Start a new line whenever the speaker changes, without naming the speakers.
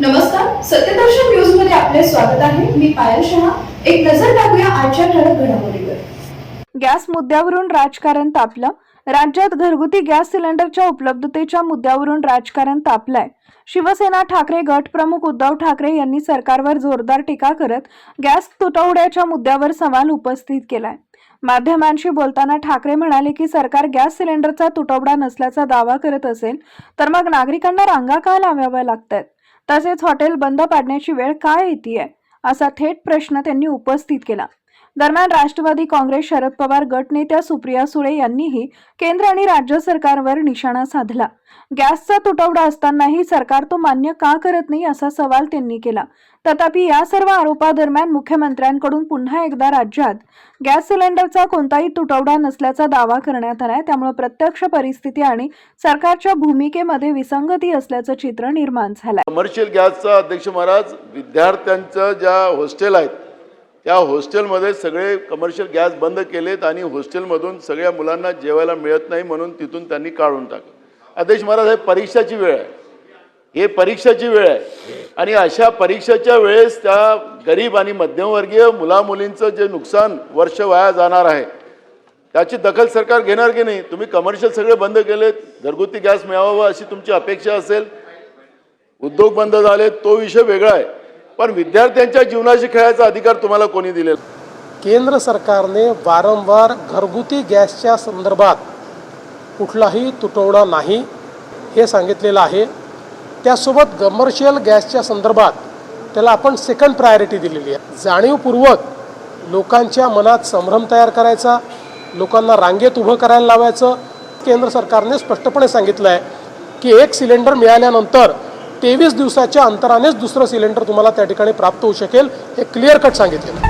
नमस्कार, सत्यदर्शन न्यूज मध्ये आपले स्वागत आहे। मी पायल शहा। एक नजर टाकूया आजच्या ठळक घडामोडीवर।
गॅस मुद्द्यावरून राजकारण तापलं। राज्यात घरगुती गॅस सिलेंडरच्या उपलब्धतेच्या मुद्द्यावरून राजकारण तापलंय। शिवसेना ठाकरे गट प्रमुख उद्धव ठाकरे यांनी सरकारवर जोरदार टीका करत गॅस तुटवड्याच्या मुद्द्यावर सवाल उपस्थित केलाय। माध्यमांशी बोलताना ठाकरे म्हणाले की सरकार गॅस सिलेंडरचा तुटवडा नसल्याचा दावा करत असेल तर मग नागरिकांना रांगा का लावाव्या लागतात, तसेच हॉटेल बंद पाडण्याची वेळ काय येतेय, असा थेट प्रश्न त्यांनी उपस्थित केला। दरम्यान राष्ट्रवादी काँग्रेस शरद पवार गट नेत्या सुप्रिया सुळे यांनीही केंद्र आणि राज्य सरकारवर निशाणा साधला। गॅसचा तुटवडा असतानाही सरकार तो मान्य का करत नाही, असा सवाल त्यांनी केला। तथापि या सर्व आरोपादरम्यान मुख्यमंत्र्यांकडून पुन्हा एकदा राज्यात गॅस सिलेंडरचा कोणताही तुटवडा नसल्याचा दावा करण्यात आलाय। त्यामुळे प्रत्यक्ष परिस्थिती आणि सरकारच्या भूमिकेमध्ये विसंगती असल्याचं चित्र निर्माण झालंय।
कमर्शियल गॅसचा अध्यक्ष महाराज विद्यार्थ्यांचं ज्या हॉस्टेल आहेत त्या हॉस्टेलमध्ये सगळे कमर्शियल गॅस बंद केलेत आणि हॉस्टेलमधून सगळ्या मुलांना जेवायला मिळत नाही म्हणून तिथून त्यांनी काढून टाकलं। अध्यक्ष महाराज, हे परीक्षाची वेळ आहे, हे परीक्षाची वेळ आहे आणि अशा परीक्षेच्या वेळेस त्या गरीब आणि मध्यमवर्गीय मुलामुलींचं जे नुकसान वर्ष वाया जाणार आहे त्याची दखल सरकार घेणार की नाही? तुम्ही कमर्शियल सगळे बंद केलेत, घरगुती गॅस मिळावा अशी तुमची अपेक्षा असेल, उद्योग बंद झाले तो विषय वेगळा आहे, पण विद्यार्थ्यांच्या जीवनाशी खेळायचा अधिकार तुम्हाला कोणी दिलेला?
केंद्र सरकारने वारंवार घरगुती गॅसच्या संदर्भात कुठलाही तुटवडा नाही हे सांगितलेलं आहे। त्यासोबत कमर्शियल गॅसच्या संदर्भात त्याला आपण सेकंड प्रायोरिटी दिलेली आहे। जाणीवपूर्वक लोकांच्या मनात संभ्रम तयार करायचा, लोकांना रांगेत उभं करायला लावायचं। केंद्र सरकारने स्पष्टपणे सांगितलं आहे की एक सिलेंडर मिळाल्यानंतर 23 दिवसाच्या अंतरानेच दुसरं सिलेंडर तुम्हाला त्या ठिकाणी प्राप्त होऊ शकेल, हे क्लिअर कट सांगितलं।